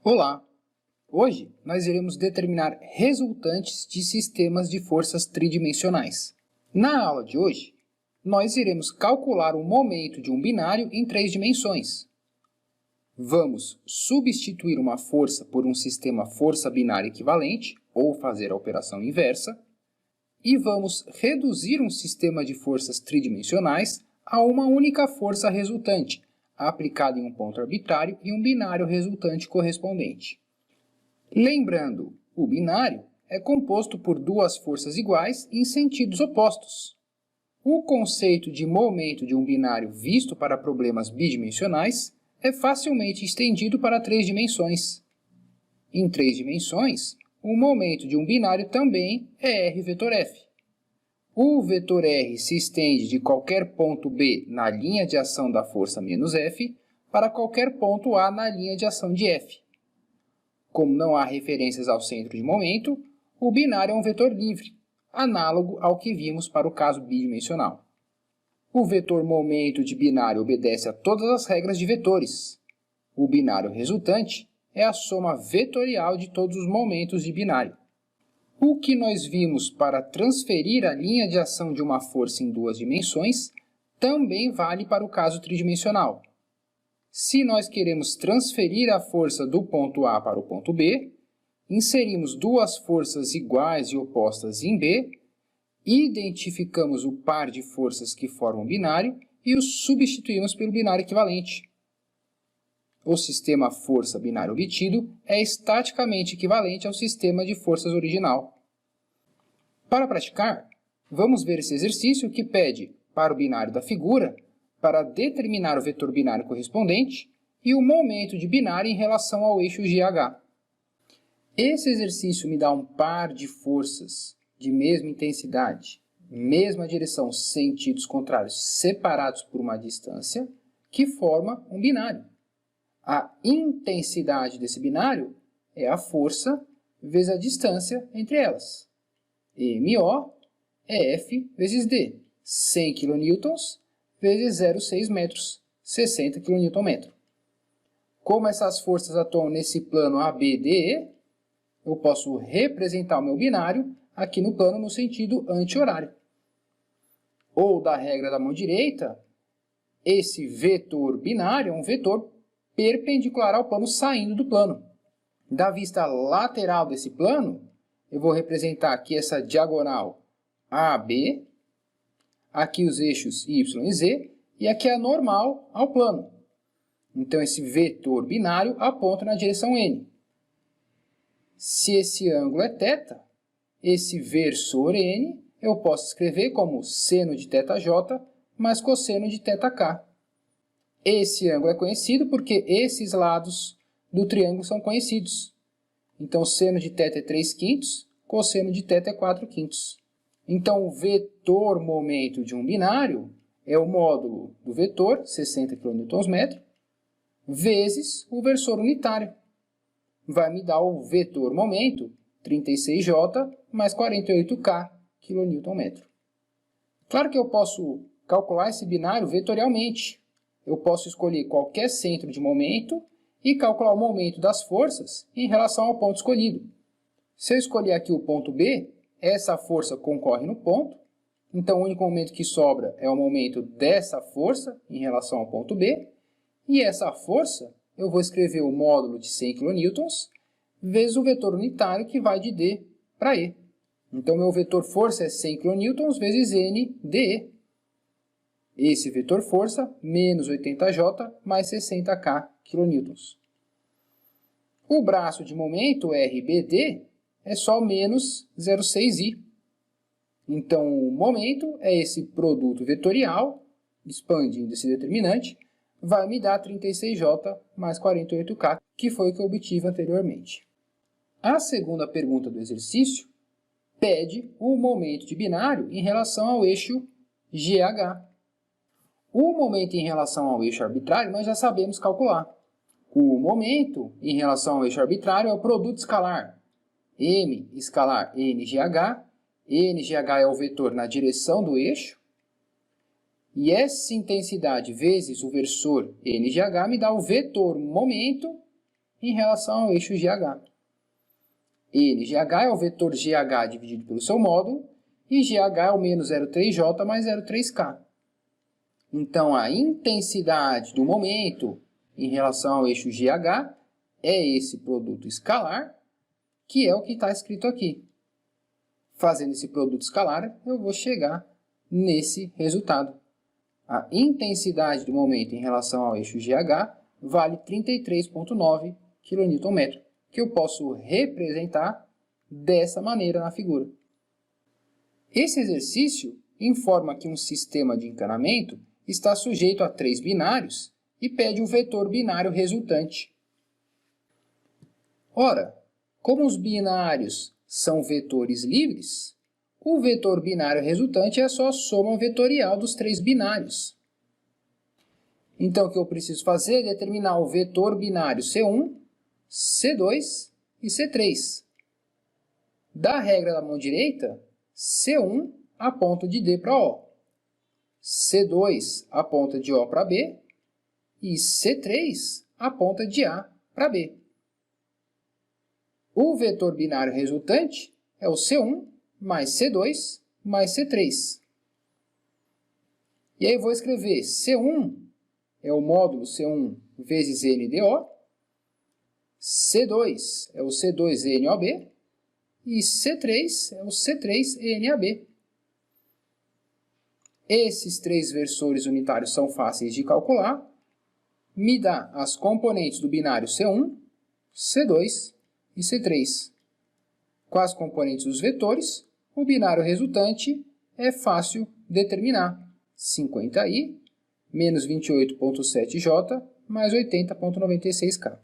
Olá! Hoje nós iremos determinar resultantes de sistemas de forças tridimensionais. Na aula de hoje, nós iremos calcular o momento de um binário em 3 dimensões. Vamos substituir uma força por um sistema força binária equivalente, ou fazer a operação inversa, e vamos reduzir um sistema de forças tridimensionais a uma única força resultante, aplicada em um ponto arbitrário e um binário resultante correspondente. Lembrando, o binário é composto por duas forças iguais em sentidos opostos. O conceito de momento de um binário visto para problemas bidimensionais é facilmente estendido para 3 dimensões. Em 3 dimensões, o momento de um binário também é R vetor F. O vetor R se estende de qualquer ponto B na linha de ação da força menos F para qualquer ponto A na linha de ação de F. Como não há referências ao centro de momento, o binário é um vetor livre, análogo ao que vimos para o caso bidimensional. O vetor momento de binário obedece a todas as regras de vetores. O binário resultante é a soma vetorial de todos os momentos de binário. O que nós vimos para transferir a linha de ação de uma força em 2 dimensões também vale para o caso tridimensional. Se nós queremos transferir a força do ponto A para o ponto B, inserimos duas forças iguais e opostas em B, identificamos o par de forças que formam o binário e os substituímos pelo binário equivalente. O sistema força binário obtido é estaticamente equivalente ao sistema de forças original. Para praticar, vamos ver esse exercício que pede, para o binário da figura, para determinar o vetor binário correspondente e o momento de binário em relação ao eixo GH. Esse exercício me dá um par de forças de mesma intensidade, mesma direção, sentidos contrários, separados por uma distância, que forma um binário. A intensidade desse binário é a força vezes a distância entre elas. MO é F vezes D, 100 kN vezes 0,6 metros, 60 kN. Como essas forças atuam nesse plano ABDE, eu posso representar o meu binário aqui no plano no sentido anti-horário. Ou da regra da mão direita, esse vetor binário é um vetor perpendicular ao plano saindo do plano. Da vista lateral desse plano, eu vou representar aqui essa diagonal AB, aqui os eixos Y e Z, e aqui a normal ao plano. Então, esse vetor binário aponta na direção N. Se esse ângulo é θ, esse versor N eu posso escrever como seno de θJ mais cosseno de θK. Esse ângulo é conhecido porque esses lados do triângulo são conhecidos. Então, seno de θ é 3/5, cosseno de θ é 4/5. Então, o vetor momento de um binário é o módulo do vetor, 60 kN/m, vezes o versor unitário. Vai me dar o vetor momento, 36J mais 48K kN/m. Claro que eu posso calcular esse binário vetorialmente. Eu posso escolher qualquer centro de momento e calcular o momento das forças em relação ao ponto escolhido. Se eu escolher aqui o ponto B, essa força concorre no ponto, então o único momento que sobra é o momento dessa força em relação ao ponto B, e essa força eu vou escrever o módulo de 100 kN vezes o vetor unitário que vai de D para E. Então, meu vetor força é 100 kN vezes N dE. Esse vetor força, menos 80J, mais 60K kN. O braço de momento, RBD, é só menos 0,6I. Então, o momento é esse produto vetorial, expandindo esse determinante, vai me dar 36J mais 48K, que foi o que eu obtive anteriormente. A segunda pergunta do exercício pede o momento de binário em relação ao eixo GH. O momento em relação ao eixo arbitrário nós já sabemos calcular. O momento em relação ao eixo arbitrário é o produto escalar. M escalar NGH. NGH é o vetor na direção do eixo. E essa intensidade vezes o versor NGH me dá o vetor momento em relação ao eixo GH. NGH é o vetor GH dividido pelo seu módulo, e GH é o menos 0,3J mais 0,3K. Então, a intensidade do momento em relação ao eixo GH é esse produto escalar, que é o que está escrito aqui. Fazendo esse produto escalar, eu vou chegar nesse resultado. A intensidade do momento em relação ao eixo GH vale 33,9 kN, que eu posso representar dessa maneira na figura. Esse exercício informa que um sistema de encanamento está sujeito a 3 binários e pede o vetor binário resultante. Ora, como os binários são vetores livres, o vetor binário resultante é só a soma vetorial dos 3 binários. Então, o que eu preciso fazer é determinar o vetor binário C1, C2 e C3. Da regra da mão direita, C1 aponta de D para O, C2 aponta de O para B e C3 aponta de A para B. O vetor binário resultante é o C1 mais C2 mais C3. E aí eu vou escrever C1 é o módulo C1 vezes NDO, C2 é o C2NOB e C3 é o C3NAB. Esses 3 versores unitários são fáceis de calcular. Me dá as componentes do binário C1, C2 e C3. Com as componentes dos vetores, o binário resultante é fácil determinar. 50i menos 28,7j mais 80,96k.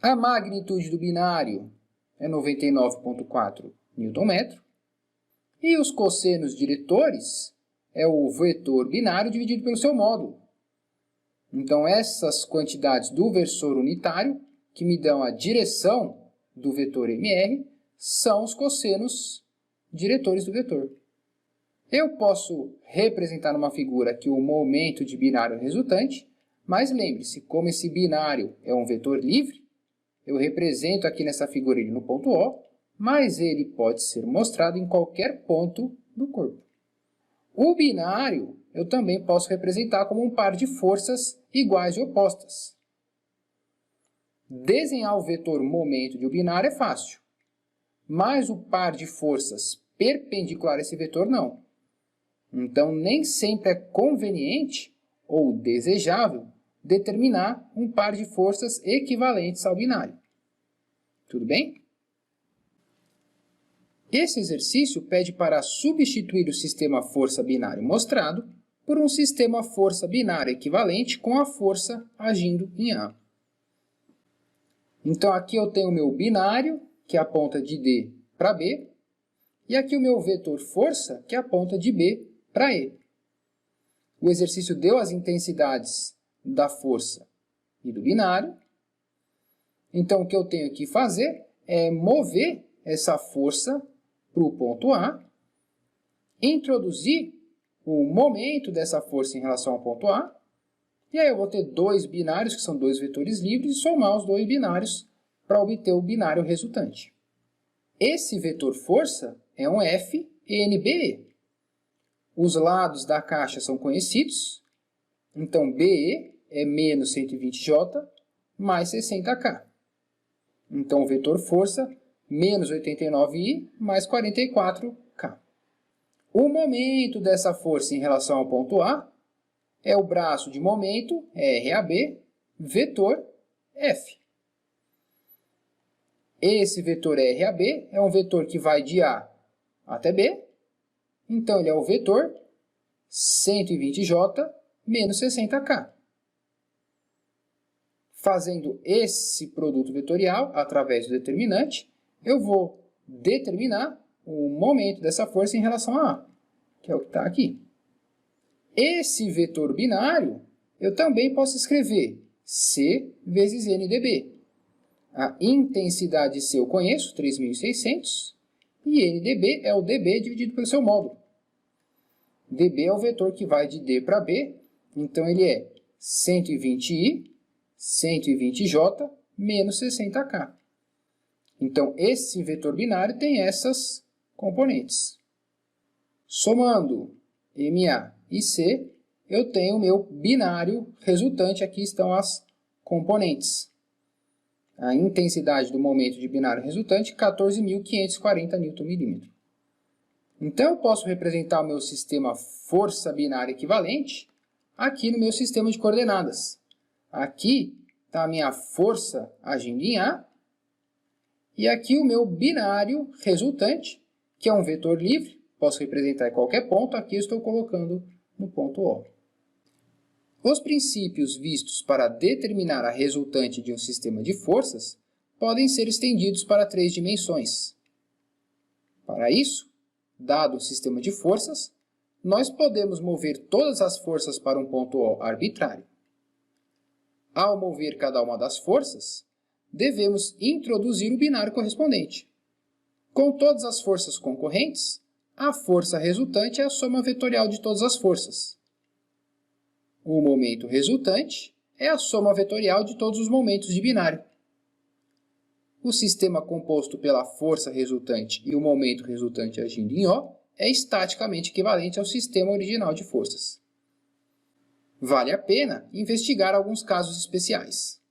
A magnitude do binário é 99,4 Nm. E os cossenos diretores é o vetor binário dividido pelo seu módulo. Então, essas quantidades do versor unitário, que me dão a direção do vetor MR, são os cossenos diretores do vetor. Eu posso representar numa figura aqui o momento de binário resultante, mas lembre-se, como esse binário é um vetor livre, eu represento aqui nessa figura ele no ponto O, mas ele pode ser mostrado em qualquer ponto do corpo. O binário eu também posso representar como um par de forças iguais e opostas. Desenhar o vetor momento de um binário é fácil, mas o par de forças perpendicular a esse vetor não. Então, nem sempre é conveniente ou desejável determinar um par de forças equivalentes ao binário. Tudo bem? Esse exercício pede para substituir o sistema força binário mostrado por um sistema força binário equivalente com a força agindo em A. Então, aqui eu tenho o meu binário, que aponta de D para B, e aqui o meu vetor força, que aponta de B para E. O exercício deu as intensidades da força e do binário. Então, o que eu tenho que fazer é mover essa força para o ponto A, introduzir o momento dessa força em relação ao ponto A, e aí eu vou ter 2 binários, que são 2 vetores livres, e somar os 2 binários para obter o binário resultante. Esse vetor força é um FNBE. Os lados da caixa são conhecidos, então BE é menos 120J mais 60K. Então o vetor força menos 89i mais 44K. O momento dessa força em relação ao ponto A é o braço de momento, RAB, vetor F. Esse vetor RAB é um vetor que vai de A até B, então ele é o vetor 120J menos 60K. Fazendo esse produto vetorial através do determinante, eu vou determinar o momento dessa força em relação a A, que é o que está aqui. Esse vetor binário, eu também posso escrever C vezes NdB. A intensidade C eu conheço, 3.600, e NdB é o dB dividido pelo seu módulo. dB é o vetor que vai de D para B, então ele é 120i, 120J menos 60K. Então, esse vetor binário tem essas componentes. Somando MA e C, eu tenho o meu binário resultante. Aqui estão as componentes. A intensidade do momento de binário resultante, 14.540 Nm. Então, eu posso representar o meu sistema força binária equivalente aqui no meu sistema de coordenadas. Aqui está a minha força agindo em A, e aqui o meu binário resultante, que é um vetor livre, posso representar em qualquer ponto, aqui eu estou colocando no ponto O. Os princípios vistos para determinar a resultante de um sistema de forças podem ser estendidos para 3 dimensões. Para isso, dado o sistema de forças, nós podemos mover todas as forças para um ponto O arbitrário. Ao mover cada uma das forças, devemos introduzir o binário correspondente. Com todas as forças concorrentes, a força resultante é a soma vetorial de todas as forças. O momento resultante é a soma vetorial de todos os momentos de binário. O sistema composto pela força resultante e o momento resultante agindo em O é estaticamente equivalente ao sistema original de forças. Vale a pena investigar alguns casos especiais.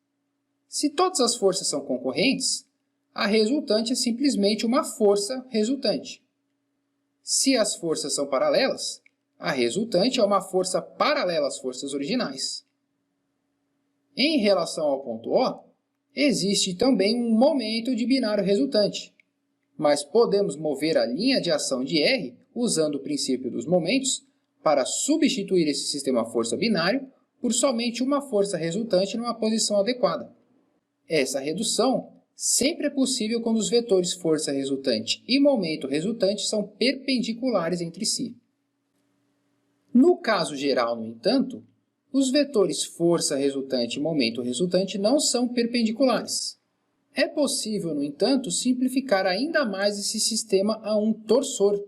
Se todas as forças são concorrentes, a resultante é simplesmente uma força resultante. Se as forças são paralelas, a resultante é uma força paralela às forças originais. Em relação ao ponto O, existe também um momento de binário resultante, mas podemos mover a linha de ação de R usando o princípio dos momentos para substituir esse sistema força binário por somente uma força resultante numa posição adequada. Essa redução sempre é possível quando os vetores força resultante e momento resultante são perpendiculares entre si. No caso geral, no entanto, os vetores força resultante e momento resultante não são perpendiculares. É possível, no entanto, simplificar ainda mais esse sistema a um torsor.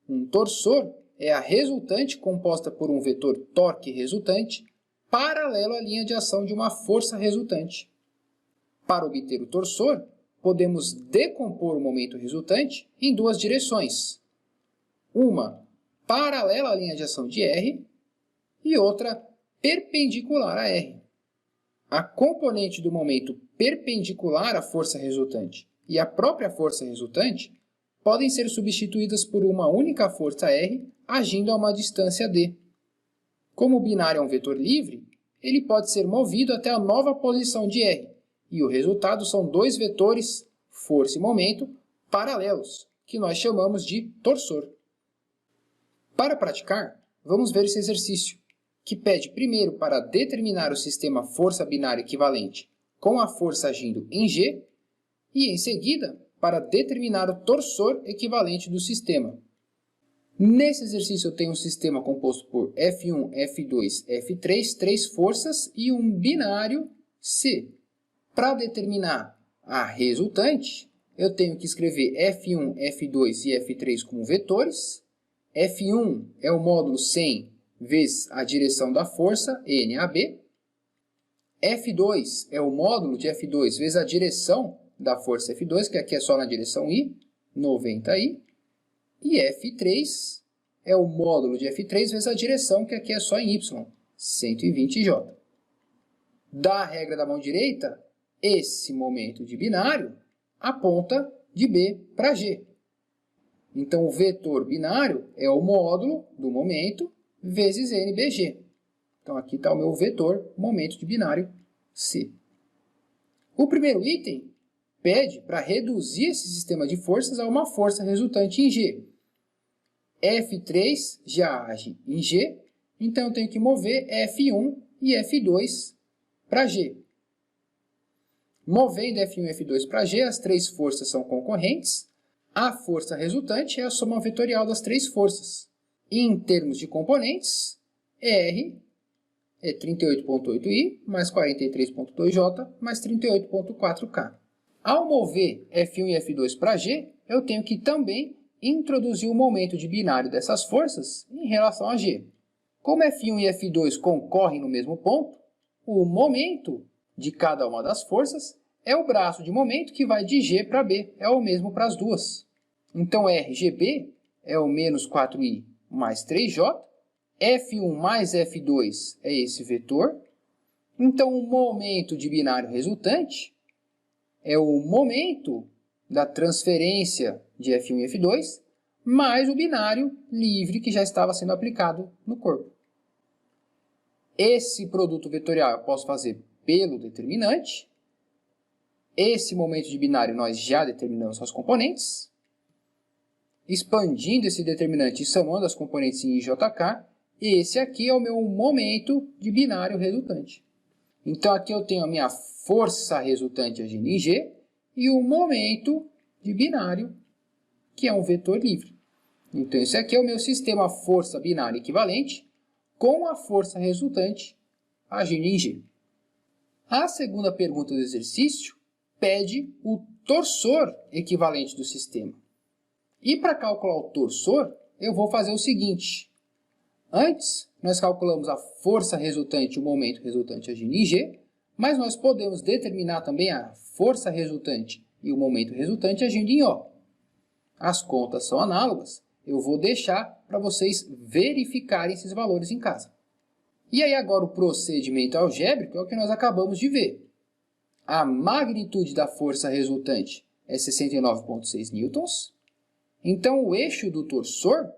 Um torsor é a resultante composta por um vetor torque resultante paralelo à linha de ação de uma força resultante. Para obter o torsor, podemos decompor o momento resultante em duas direções. Uma paralela à linha de ação de R e outra perpendicular a R. A componente do momento perpendicular à força resultante e a própria força resultante podem ser substituídas por uma única força R agindo a uma distância d. Como o binário é um vetor livre, ele pode ser movido até a nova posição de R, e o resultado são dois vetores, força e momento, paralelos, que nós chamamos de torsor. Para praticar, vamos ver esse exercício, que pede primeiro para determinar o sistema força binária equivalente com a força agindo em G, e em seguida para determinar o torsor equivalente do sistema. Nesse exercício eu tenho um sistema composto por F1, F2, F3, 3 forças e um binário C. Para determinar a resultante, eu tenho que escrever F1, F2 e F3 como vetores. F1 é o módulo 100 vezes a direção da força, NAB. F2 é o módulo de F2 vezes a direção da força F2, que aqui é só na direção I, 90I. E F3 é o módulo de F3 vezes a direção, que aqui é só em Y, 120J. Da regra da mão direita, esse momento de binário aponta de B para G. Então, o vetor binário é o módulo do momento vezes NBG. Então, aqui está o meu vetor momento de binário C. O primeiro item pede para reduzir esse sistema de forças a uma força resultante em G. F3 já age em G, então eu tenho que mover F1 e F2 para G. Movendo F1 e F2 para G, as três forças são concorrentes. A força resultante é a soma vetorial das três forças. Em termos de componentes, R é 38,8I mais 43,2J mais 38,4K. Ao mover F1 e F2 para G, eu tenho que também introduzir o momento de binário dessas forças em relação a G. Como F1 e F2 concorrem no mesmo ponto, o momento de cada uma das forças é o braço de momento que vai de G para B, é o mesmo para as duas. Então, RGB é o menos 4i mais 3j, F1 mais F2 é esse vetor. Então, o momento de binário resultante é o momento da transferência de F1 e F2, mais o binário livre que já estava sendo aplicado no corpo. Esse produto vetorial eu posso fazer pelo determinante. Esse momento de binário nós já determinamos as componentes. Expandindo esse determinante e somando as componentes em IJK, esse aqui é o meu momento de binário resultante. Então aqui eu tenho a minha força resultante agindo em G e o momento de binário, que é um vetor livre. Então esse aqui é o meu sistema força binária equivalente com a força resultante agindo em G. A segunda pergunta do exercício pede o torsor equivalente do sistema. E para calcular o torsor, eu vou fazer o seguinte. Antes, nós calculamos a força resultante e o momento resultante agindo em G, mas nós podemos determinar também a força resultante e o momento resultante agindo em O. As contas são análogas, eu vou deixar para vocês verificarem esses valores em casa. E aí agora o procedimento algébrico é o que nós acabamos de ver. A magnitude da força resultante é 69,6 newtons. Então o eixo do torsor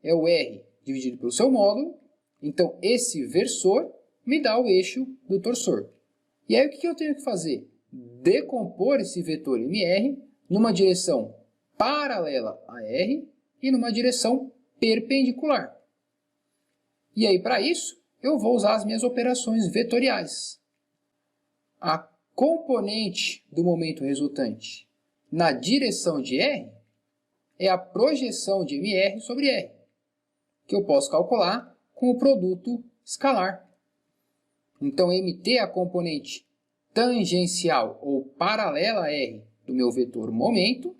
é o R dividido pelo seu módulo. Então esse versor me dá o eixo do torsor. E aí o que eu tenho que fazer? Decompor esse vetor MR numa direção paralela a R e numa direção perpendicular. E aí para isso eu vou usar as minhas operações vetoriais. A componente do momento resultante na direção de R é a projeção de MR sobre R, que eu posso calcular com o produto escalar. Então, MT é a componente tangencial ou paralela a R do meu vetor momento.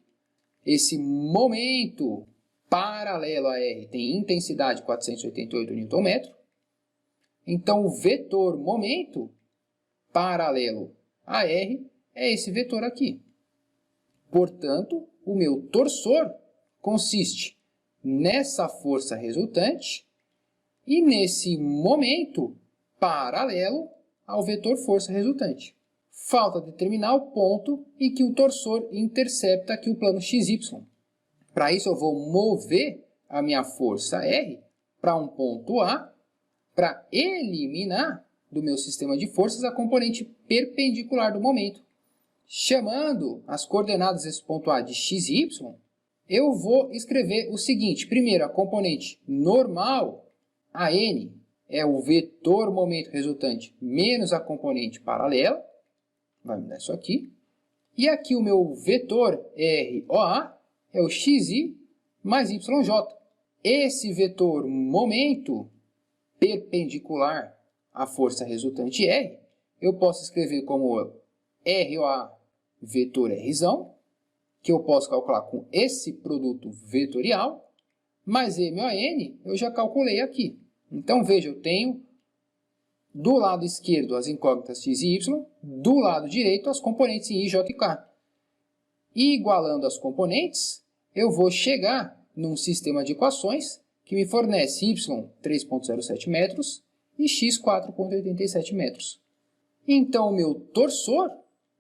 Esse momento paralelo a R tem intensidade 488 Nm. Então, o vetor momento paralelo a R é esse vetor aqui. Portanto, o meu torsor consiste nessa força resultante e nesse momento paralelo ao vetor força resultante. Falta determinar o ponto em que o torsor intercepta aqui o plano XY. Para isso eu vou mover a minha força R para um ponto A para eliminar do meu sistema de forças a componente perpendicular do momento. Chamando as coordenadas desse ponto A de x e y, eu vou escrever o seguinte. Primeiro, a componente normal, a n, é o vetor momento resultante menos a componente paralela. Vai me dar isso aqui. E aqui o meu vetor ROA é o xi mais yj. Esse vetor momento perpendicular à força resultante R, eu posso escrever como ROA vetor Rzão, que eu posso calcular com esse produto vetorial, mais MON eu já calculei aqui. Então, veja, eu tenho do lado esquerdo as incógnitas x e y, do lado direito as componentes em i, j e k. E igualando as componentes, eu vou chegar num sistema de equações que me fornece y 3,07 metros e x 4,87 metros. Então, o meu torsor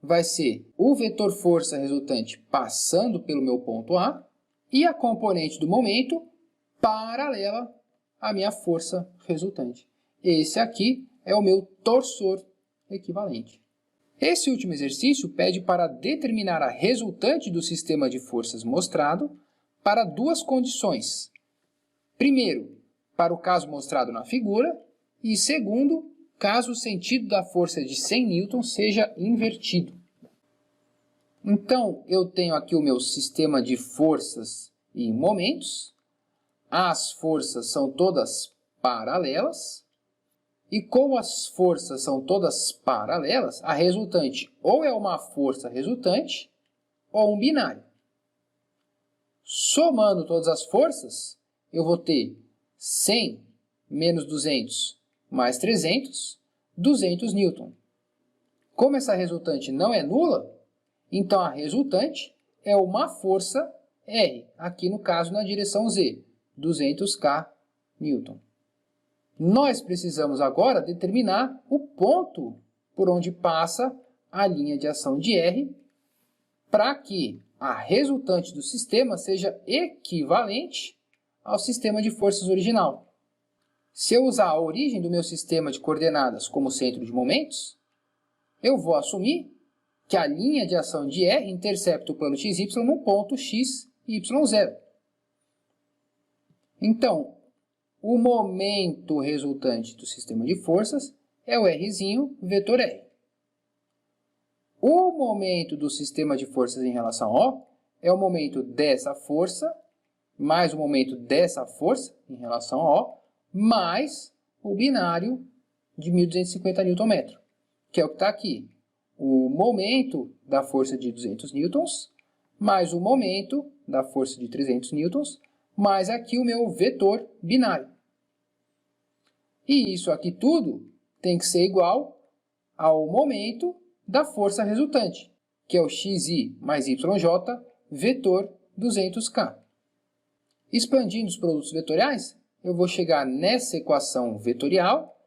vai ser o vetor força resultante passando pelo meu ponto A e a componente do momento paralela à minha força resultante. Esse aqui é o meu torsor equivalente. Esse último exercício pede para determinar a resultante do sistema de forças mostrado para duas condições. Primeiro, para o caso mostrado na figura, e segundo, caso o sentido da força de 100 N seja invertido. Então, eu tenho aqui o meu sistema de forças e momentos. As forças são todas paralelas. E como as forças são todas paralelas, a resultante ou é uma força resultante ou um binário. Somando todas as forças, eu vou ter 100 menos 200 mais 300, 200 N. Como essa resultante não é nula, então a resultante é uma força R, aqui no caso na direção Z, 200 kN. Nós precisamos agora determinar o ponto por onde passa a linha de ação de R para que a resultante do sistema seja equivalente ao sistema de forças original. Se eu usar a origem do meu sistema de coordenadas como centro de momentos, eu vou assumir que a linha de ação de R intercepta o plano XY no ponto x, y0. Então, o momento resultante do sistema de forças é o Rzinho vetor R. O momento do sistema de forças em relação a O é o momento dessa força, mais o momento dessa força em relação a O, mais o binário de 1.250 Nm, que é o que está aqui. O momento da força de 200 newtons, mais o momento da força de 300 newtons, mais aqui o meu vetor binário. E isso aqui tudo tem que ser igual ao momento da força resultante, que é o xi mais yj vetor 200k. Expandindo os produtos vetoriais, eu vou chegar nessa equação vetorial,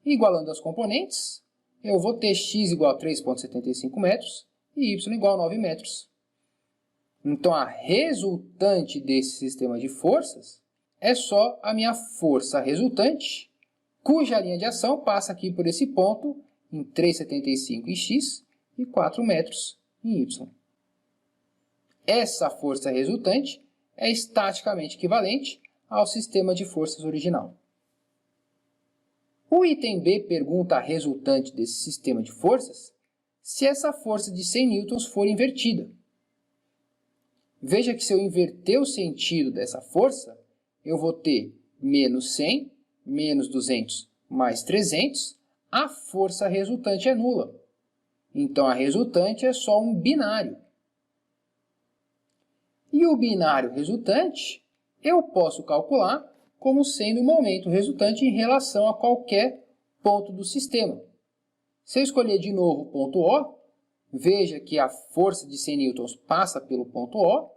igualando as componentes, eu vou ter x igual a 3,75 metros e y igual a 9 metros. Então, a resultante desse sistema de forças é só a minha força resultante, cuja linha de ação passa aqui por esse ponto em 3,75 em x e 4 metros em y. Essa força resultante é estaticamente equivalente ao sistema de forças original. O item B pergunta a resultante desse sistema de forças se essa força de 100 newtons for invertida. Veja que se eu inverter o sentido dessa força, eu vou ter menos 100, menos 200, mais 300, a força resultante é nula. Então, a resultante é só um binário. E o binário resultante, eu posso calcular como sendo o momento resultante em relação a qualquer ponto do sistema. Se eu escolher de novo o ponto O, veja que a força de 100 newtons passa pelo ponto O,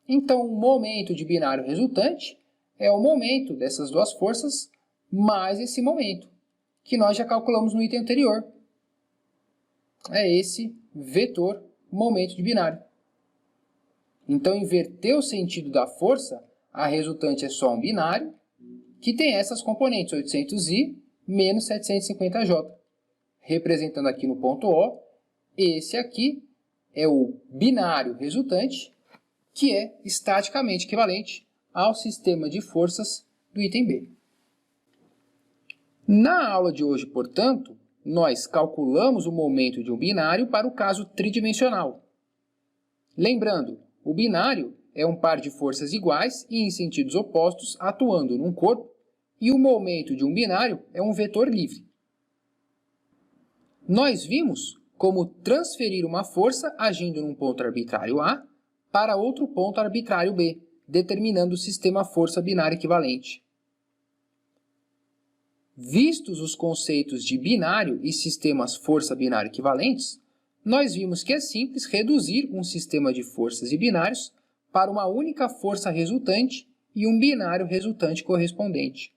então o momento de binário resultante é o momento dessas duas forças mais esse momento, que nós já calculamos no item anterior. É esse vetor momento de binário. Então, inverter o sentido da força, a resultante é só um binário, que tem essas componentes, 800i menos 750j. Representando aqui no ponto O, esse aqui é o binário resultante, que é estaticamente equivalente ao sistema de forças do item B. Na aula de hoje, portanto, nós calculamos o momento de um binário para o caso tridimensional. Lembrando, o binário é um par de forças iguais e em sentidos opostos atuando num corpo, e o momento de um binário é um vetor livre. Nós vimos como transferir uma força agindo num ponto arbitrário A para outro ponto arbitrário B, determinando o sistema força binária equivalente. Vistos os conceitos de binário e sistemas força binária equivalentes, nós vimos que é simples reduzir um sistema de forças e binários para uma única força resultante e um binário resultante correspondente.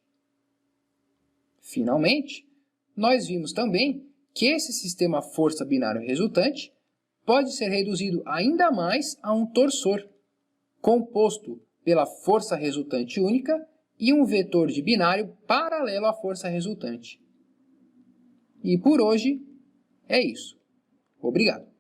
Finalmente, nós vimos também que esse sistema força binário resultante pode ser reduzido ainda mais a um torsor, composto pela força resultante única e um vetor de binário paralelo à força resultante. E por hoje é isso. Obrigado.